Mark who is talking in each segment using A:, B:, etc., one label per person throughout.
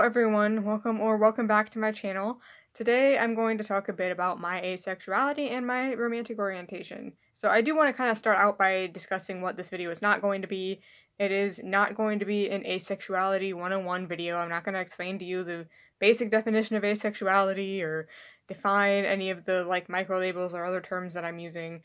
A: everyone, welcome back to my channel. Today I'm going to talk a bit about my asexuality and my romantic orientation. So I do want to kind of start out by discussing what this video is not going to be. It is not going to be an asexuality 101 video. I'm not going to explain to you the basic definition of asexuality or define any of the micro labels or other terms that I'm using.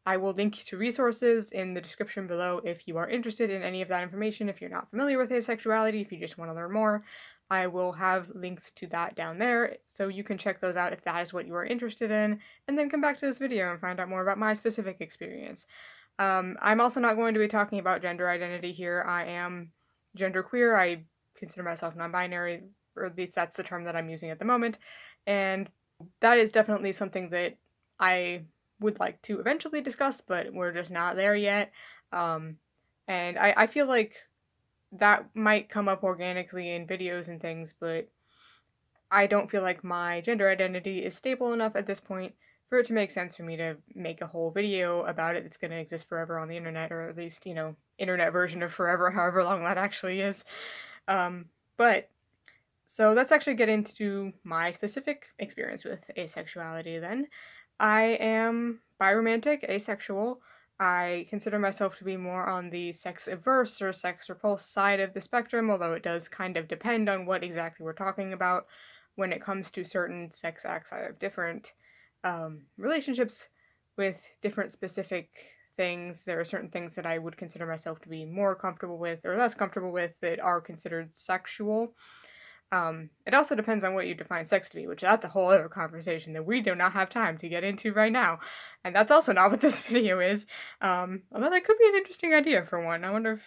A: I will link to resources in the description below if you are interested in any of that information. If you're not familiar with asexuality, if you just want to learn more, I will have links to that down there, so you can check those out if that is what you are interested in, and then come back to this video and find out more about my specific experience. I'm also not going to be talking about gender identity here. I am genderqueer. I consider myself non-binary, or at least that's the term that I'm using at the moment, and that is definitely something that I would like to eventually discuss, but we're just not there yet. And I feel like that might come up organically in videos and things, but I don't feel like my gender identity is stable enough at this point for it to make sense for me to make a whole video about it that's going to exist forever on the internet, or at least, internet version of forever, however long that actually is. So let's actually get into my specific experience with asexuality then. I am biromantic, asexual. I consider myself to be more on the sex-averse or sex-repulsed side of the spectrum, although it does kind of depend on what exactly we're talking about when it comes to certain sex acts. I have different relationships with different specific things. There are certain things that I would consider myself to be more comfortable with or less comfortable with that are considered sexual. It also depends on what you define sex to be, which that's a whole other conversation that we do not have time to get into right now. And that's also not what this video is. Although that could be an interesting idea for one. I wonder if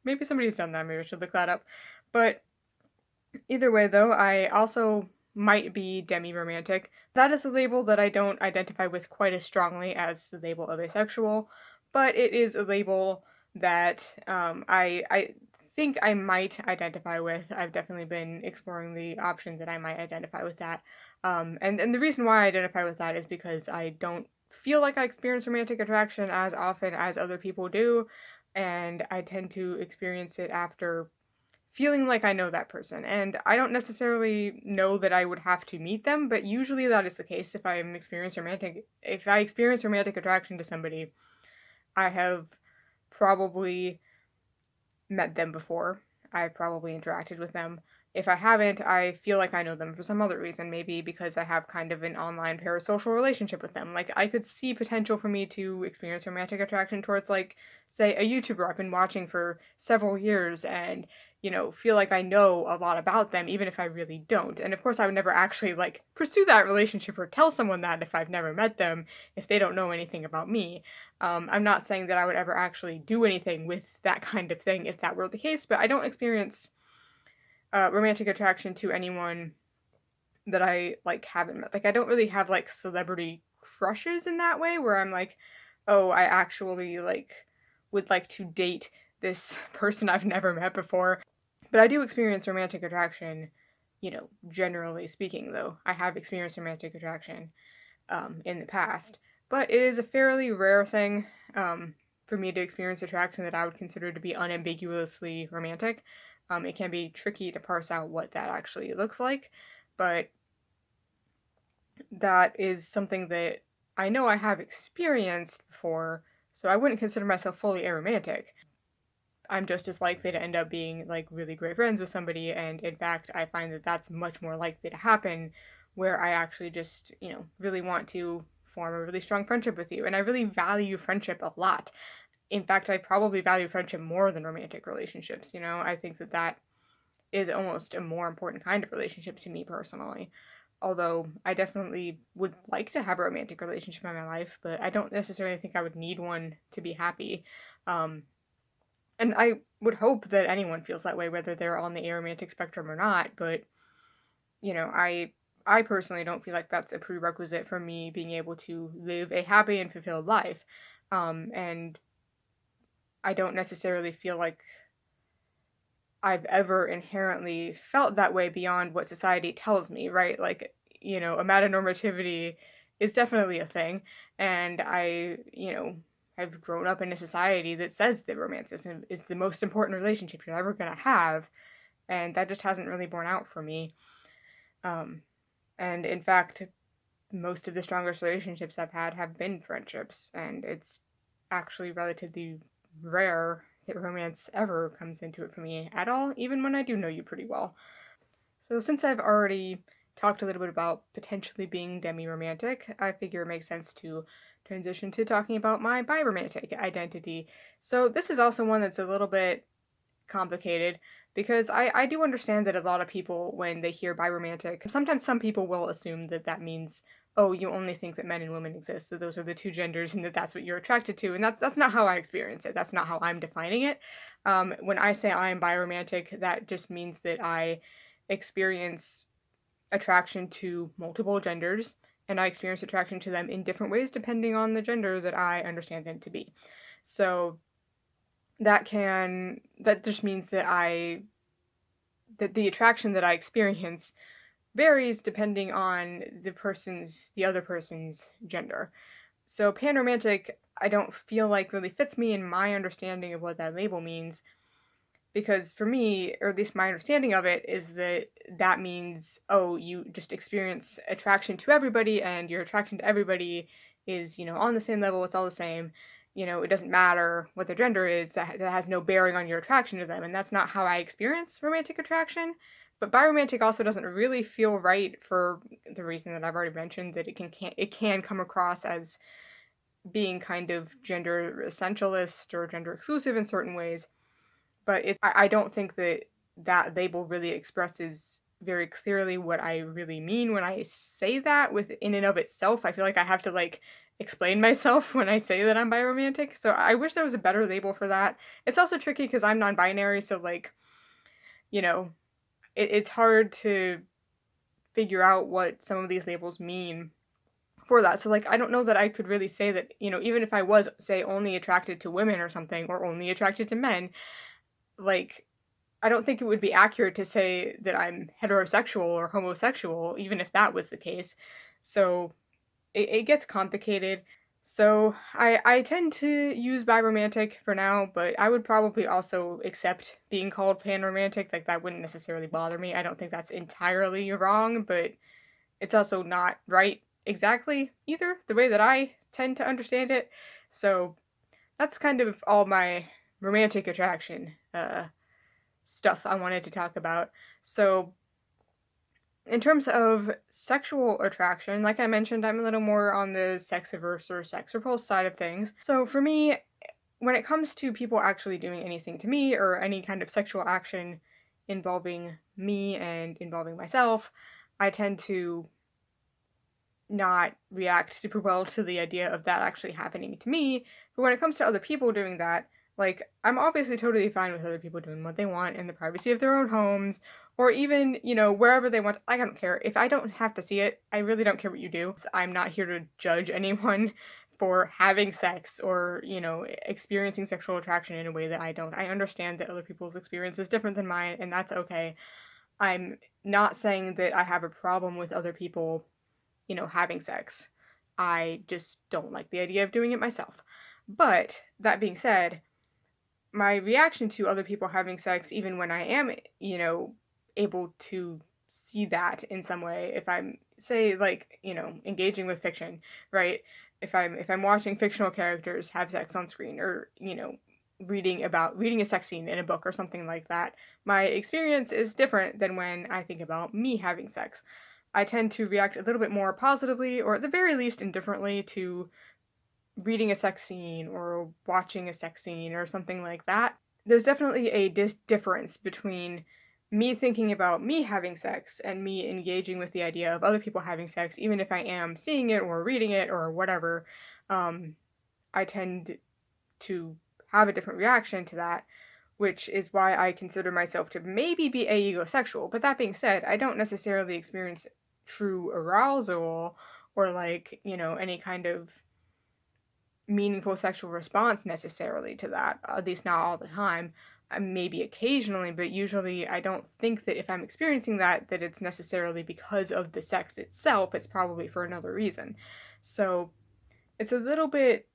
A: maybe somebody's done that. Maybe I should look that up. But either way, though, I also might be demiromantic. That is a label that I don't identify with quite as strongly as the label of asexual, but it is a label that I think I might identify with. I've definitely been exploring the option that I might identify with that. And the reason why I identify with that is because I don't feel like I experience romantic attraction as often as other people do, and I tend to experience it after feeling like I know that person. And I don't necessarily know that I would have to meet them, but usually that is the case if I experience romantic attraction to somebody. I have probably met them before. I've probably interacted with them. If I haven't, I feel like I know them for some other reason, maybe because I have kind of an online parasocial relationship with them. Like, I could see potential for me to experience romantic attraction towards, like, say, a YouTuber I've been watching for several years and, feel like I know a lot about them, even if I really don't. And of course, I would never actually, pursue that relationship or tell someone that if I've never met them, if they don't know anything about me. I'm not saying that I would ever actually do anything with that kind of thing if that were the case, but I don't experience romantic attraction to anyone that I, haven't met. I don't really have, celebrity crushes in that way, where I'm like, oh, I actually, would like to date this person I've never met before. But I do experience romantic attraction, generally speaking, though. I have experienced romantic attraction in the past. But it is a fairly rare thing for me to experience attraction that I would consider to be unambiguously romantic. It can be tricky to parse out what that actually looks like, but that is something that I know I have experienced before, so I wouldn't consider myself fully aromantic. I'm just as likely to end up being, really great friends with somebody, and in fact, I find that that's much more likely to happen where I actually just, really want to form a really strong friendship with you, and I really value friendship a lot. In fact, I probably value friendship more than romantic relationships, I think that that is almost a more important kind of relationship to me personally. Although I definitely would like to have a romantic relationship in my life, but I don't necessarily think I would need one to be happy. And I would hope that anyone feels that way, whether they're on the aromantic spectrum or not, but, I personally don't feel like that's a prerequisite for me being able to live a happy and fulfilled life. And I don't necessarily feel like I've ever inherently felt that way beyond what society tells me, right? Amatonormativity is definitely a thing, and I, have grown up in a society that says that romanticism is the most important relationship you're ever going to have, and that just hasn't really borne out for me. And in fact, most of the strongest relationships I've had have been friendships, and it's actually relatively rare that romance ever comes into it for me at all, even when I do know you pretty well. So, since I've already talked a little bit about potentially being demiromantic, I figure it makes sense to transition to talking about my biromantic identity. So, this is also one that's a little bit complicated because I do understand that a lot of people, when they hear biromantic, sometimes some people will assume that that means, oh, you only think that men and women exist, that those are the two genders, and that that's what you're attracted to. And that's not how I experience it. That's not how I'm defining it. When I say I'm biromantic, that just means that I experience attraction to multiple genders, and I experience attraction to them in different ways depending on the gender that I understand them to be. So that just means that the attraction that I experience varies depending on the other person's gender. So panromantic, I don't feel like really fits me in my understanding of what that label means, because for me, or at least my understanding of it, is that that means, oh, you just experience attraction to everybody, and your attraction to everybody is, on the same level, it's all the same. It doesn't matter what their gender is, that has no bearing on your attraction to them, and that's not how I experience romantic attraction. But biromantic also doesn't really feel right for the reason that I've already mentioned, that it can come across as being kind of gender essentialist or gender exclusive in certain ways, but I don't think that that label really expresses very clearly what I really mean when I say that in and of itself. I feel like I have to explain myself when I say that I'm biromantic. So I wish there was a better label for that. It's also tricky because I'm non-binary, so you know, it's hard to figure out what some of these labels mean for that. So I don't know that I could really say that, even if I was, say, only attracted to women or something, or only attracted to men, like I don't think it would be accurate to say that I'm heterosexual or homosexual, even if that was the case. So it gets complicated. So I tend to use biromantic for now, but I would probably also accept being called panromantic. That wouldn't necessarily bother me. I don't think that's entirely wrong, but it's also not right exactly either, the way that I tend to understand it. So that's kind of all my romantic attraction stuff I wanted to talk about. So, in terms of sexual attraction, like I mentioned, I'm a little more on the sex averse or sex repulsed side of things. So, for me, when it comes to people actually doing anything to me or any kind of sexual action involving me and involving myself, I tend to not react super well to the idea of that actually happening to me. But when it comes to other people doing that, I'm obviously totally fine with other people doing what they want in the privacy of their own homes, or even, wherever they want. I don't care. If I don't have to see it, I really don't care what you do. I'm not here to judge anyone for having sex or, experiencing sexual attraction in a way that I don't. I understand that other people's experience is different than mine, and that's okay. I'm not saying that I have a problem with other people having sex. I just don't like the idea of doing it myself. But that being said, my reaction to other people having sex, even when I am, able to see that in some way, if I'm, say, engaging with fiction, right? If I'm watching fictional characters have sex on screen, or reading a sex scene in a book or something like that, my experience is different than when I think about me having sex. I tend to react a little bit more positively, or at the very least indifferently, to reading a sex scene or watching a sex scene or something like that. There's definitely a difference between me thinking about me having sex and me engaging with the idea of other people having sex, even if I am seeing it or reading it or whatever. I tend to have a different reaction to that, which is why I consider myself to maybe be aegosexual. But that being said, I don't necessarily experience true arousal or any kind of meaningful sexual response necessarily to that, at least not all the time. Maybe occasionally, but usually I don't think that if I'm experiencing that it's necessarily because of the sex itself. It's probably for another reason. So it's a little bit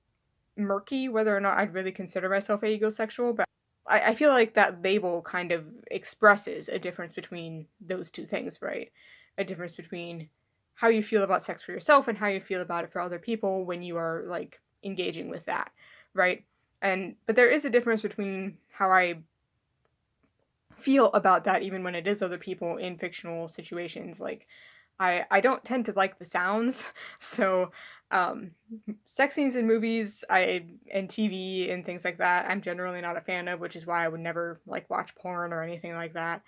A: murky whether or not I'd really consider myself aegosexual, but I feel like that label kind of expresses a difference between those two things, right? A difference between how you feel about sex for yourself and how you feel about it for other people when you are like engaging with that, right? But there is a difference between how I feel about that even when it is other people in fictional situations. Like I don't tend to like the sounds. So um sex scenes in movies and TV and things like that I'm generally not a fan of, which is why I would never like watch porn or anything like that.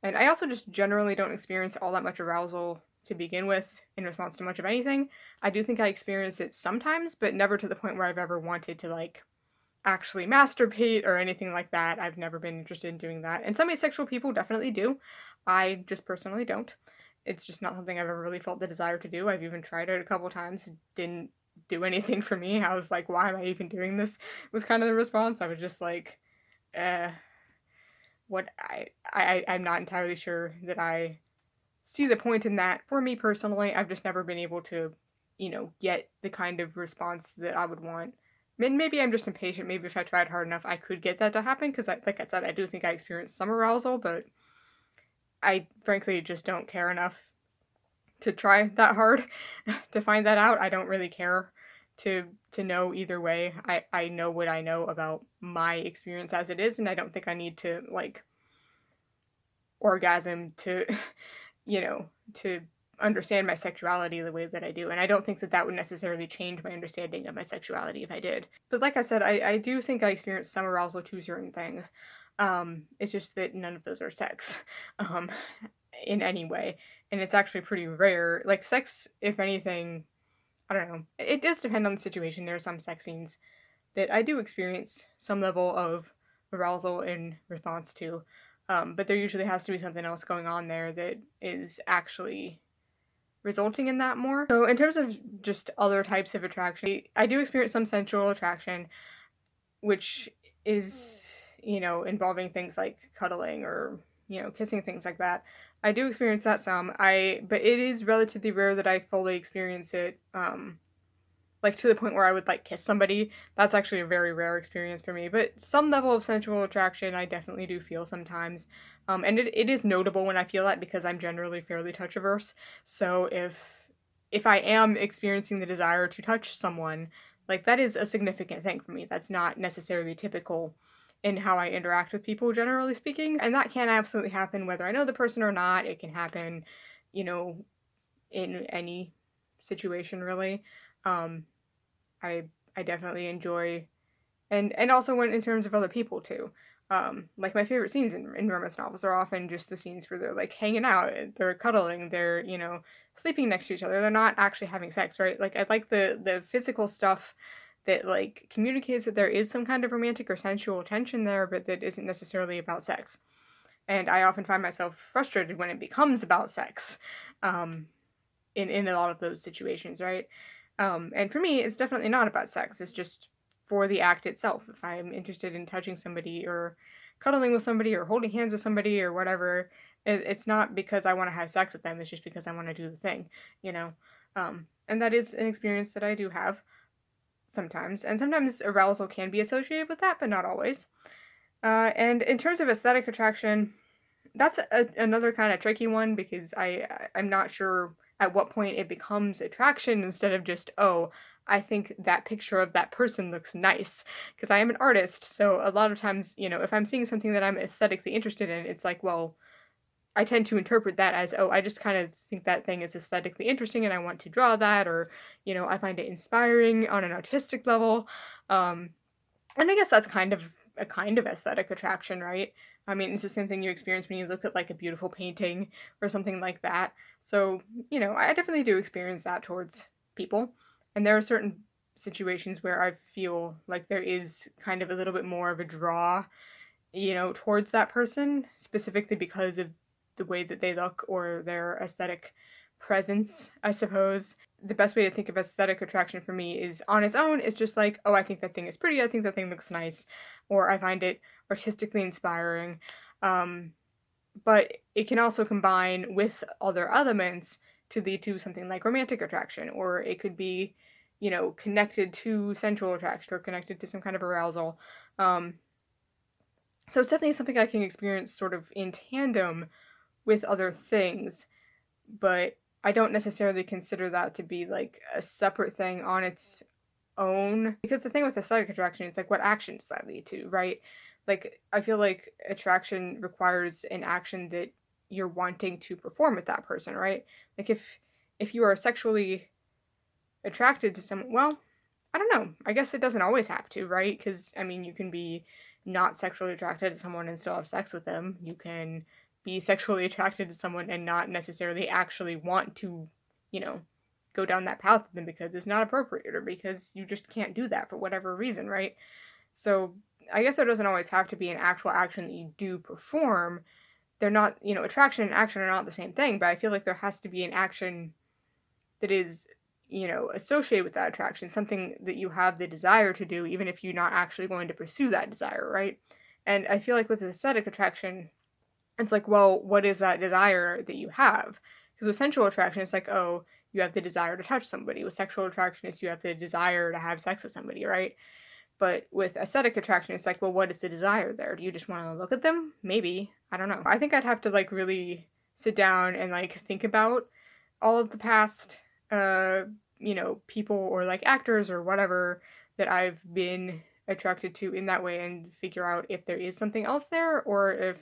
A: And I also just generally don't experience all that much arousal to begin with in response to much of anything. I do think I experience it sometimes, but never to the point where I've ever wanted to like actually masturbate or anything like that. I've never been interested in doing that. And some asexual people definitely do. I just personally don't. It's just not something I've ever really felt the desire to do. I've even tried it a couple times. It didn't do anything for me. I was like, why am I even doing this? Was kind of the response. I was just like, uh, what I'm not entirely sure that I see the point in that. For me personally, I've just never been able to, get the kind of response that I would want. And maybe I'm just impatient. Maybe if I tried hard enough, I could get that to happen. Because, like I said, I do think I experience some arousal, but I frankly just don't care enough to try that hard to find that out. I don't really care to know either way. I know what I know about my experience as it is, and I don't think I need to like orgasm to you know, to understand my sexuality the way that I do. And I don't think that that would necessarily change my understanding of my sexuality if I did. But like I said, I do think I experience some arousal to certain things. It's just that none of those are sex um, in any way. And it's actually pretty rare. Like, sex, if anything, I don't know. It does depend on the situation. There are some sex scenes that I do experience some level of arousal in response to. But there usually has to be something else going on there that is actually resulting in that more. So in terms of just other types of attraction, I do experience some sensual attraction, which is, involving things like cuddling or, kissing, things like that. I do experience that some. But it is relatively rare that I fully experience it. Like to the point where I would like kiss somebody. That's actually a very rare experience for me. But some level of sensual attraction I definitely do feel sometimes. And it is notable when I feel that because I'm generally fairly touch averse. So if I am experiencing the desire to touch someone, like that is a significant thing for me. That's not necessarily typical in how I interact with people, generally speaking. And that can absolutely happen whether I know the person or not. It can happen, you know, in any situation really. Um, I I definitely enjoy, and also when in terms of other people too. Like my favorite scenes in romance novels are often just the scenes where they're like hanging out, they're cuddling, they're sleeping next to each other. They're not actually having sex, right? Like I like the physical stuff that like communicates that there is some kind of romantic or sensual tension there, but that isn't necessarily about sex. And I often find myself frustrated when it becomes about sex. Um, in a lot of those situations, right? And for me, it's definitely not about sex. It's just for the act itself. If I'm interested in touching somebody or cuddling with somebody or holding hands with somebody or whatever, it's not because I want to have sex with them. It's just because I want to do the thing, you know? And that is an experience that I do have sometimes. And sometimes arousal can be associated with that, but not always. And in terms of aesthetic attraction, that's another kind of tricky one because I'm not sure at what point it becomes attraction instead of just, oh, I think that picture of that person looks nice. Because I am an artist, so a lot of times, if I'm seeing something that I'm aesthetically interested in, it's like, well, I tend to interpret that as, oh, I just kind of think that thing is aesthetically interesting and I want to draw that, or, I find it inspiring on an artistic level. Um, and I guess that's kind of a kind of aesthetic attraction, right? I mean, it's the same thing you experience when you look at like a beautiful painting or something like that. So, I definitely do experience that towards people. And there are certain situations where I feel like there is kind of a little bit more of a draw, towards that person, specifically because of the way that they look or their aesthetic presence, I suppose. The best way to think of aesthetic attraction for me is on its own, it's just like, oh, I think that thing is pretty, I think that thing looks nice, or I find it artistically inspiring. But it can also combine with other elements to lead to something like romantic attraction, or it could be, connected to sensual attraction or connected to some kind of arousal. Um, So it's definitely something I can experience sort of in tandem with other things, but I don't necessarily consider that to be like a separate thing on its own. Because the thing with aesthetic attraction, it's like what action does that lead to, right? Like I feel like attraction requires an action that you're wanting to perform with that person, right? Like if you are sexually attracted to someone, well, I don't know. I guess it doesn't always have to, right? Because, I mean, you can be not sexually attracted to someone and still have sex with them. You can be sexually attracted to someone and not necessarily actually want to, you know, go down that path with them because it's not appropriate or because you just can't do that for whatever reason, right? So I guess there doesn't always have to be an actual action that you do perform. They're not, attraction and action are not the same thing, but I feel like there has to be an action that is, associated with that attraction, something that you have the desire to do, even if you're not actually going to pursue that desire, right? And I feel like with aesthetic attraction, it's like, well, what is that desire that you have? Because with sensual attraction, it's like, oh, you have the desire to touch somebody. With sexual attraction, it's you have the desire to have sex with somebody, right? But with aesthetic attraction, it's like, well, what is the desire there? Do you just want to look at them? Maybe. I don't know. I think I'd have to like really sit down and like think about all of the past, people or like actors or whatever that I've been attracted to in that way and figure out if there is something else there or if,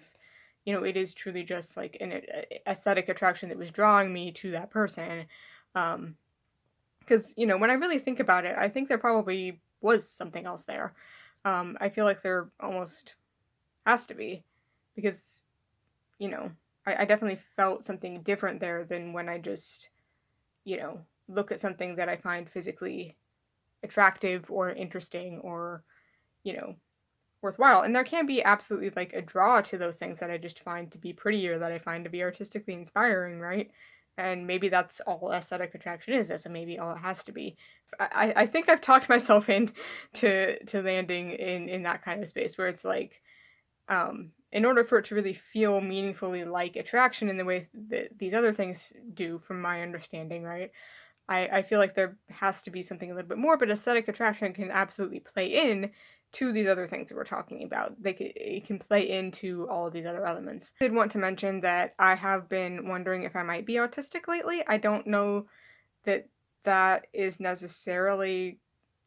A: it is truly just like an aesthetic attraction that was drawing me to that person. Because, when I really think about it, I think there probably was something else there. I feel like there almost has to be because, you know, I definitely felt something different there than when I just, look at something that I find physically attractive or interesting or, you know, worthwhile. And there can be absolutely like a draw to those things that I just find to be pretty or that I find to be artistically inspiring, right? And maybe that's all aesthetic attraction is. That's maybe all it has to be. I think I've talked myself in to landing in that kind of space where it's like, in order for it to really feel meaningfully like attraction in the way that these other things do, from my understanding, right? I feel like there has to be something a little bit more, but aesthetic attraction can absolutely play in to these other things that we're talking about. It can play into all of these other elements. I did want to mention that I have been wondering if I might be autistic lately. I don't know that that is necessarily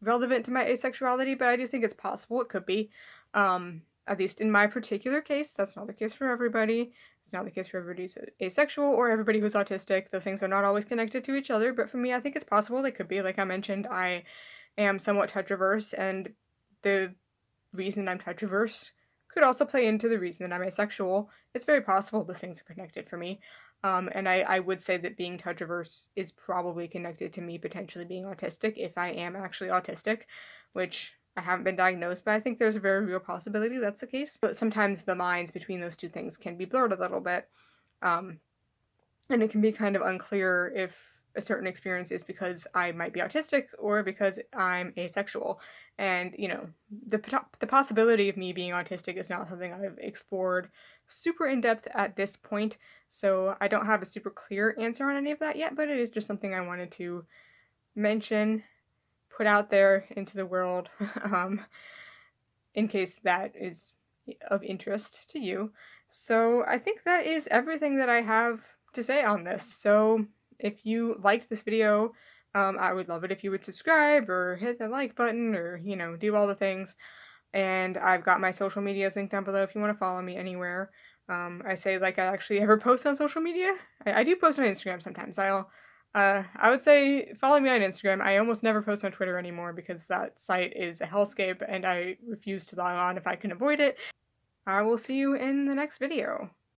A: relevant to my asexuality, but I do think it's possible. It could be. At least in my particular case, that's not the case for everybody. It's not the case for everybody who's asexual or everybody who's autistic. Those things are not always connected to each other, but for me, I think it's possible. They could be. Like I mentioned, I am somewhat touch averse, and the reason I'm touch averse could also play into the reason that I'm asexual. It's very possible those things are connected for me. And I would say that being touch averse is probably connected to me potentially being autistic if I am actually autistic, which I haven't been diagnosed, but I think there's a very real possibility that's the case. But sometimes the lines between those two things can be blurred a little bit. And it can be kind of unclear if a certain experience is because I might be autistic or because I'm asexual. And, the possibility of me being autistic is not something I've explored super in depth at this point. So I don't have a super clear answer on any of that yet, but it is just something I wanted to mention, put out there into the world, in case that is of interest to you. So I think that is everything that I have to say on this. So if you liked this video, I would love it if you would subscribe or hit the like button or, do all the things. And I've got my social medias linked down below if you want to follow me anywhere. I say like I actually ever post on social media. I do post on Instagram sometimes. I would say follow me on Instagram. I almost never post on Twitter anymore because that site is a hellscape and I refuse to log on if I can avoid it. I will see you in the next video.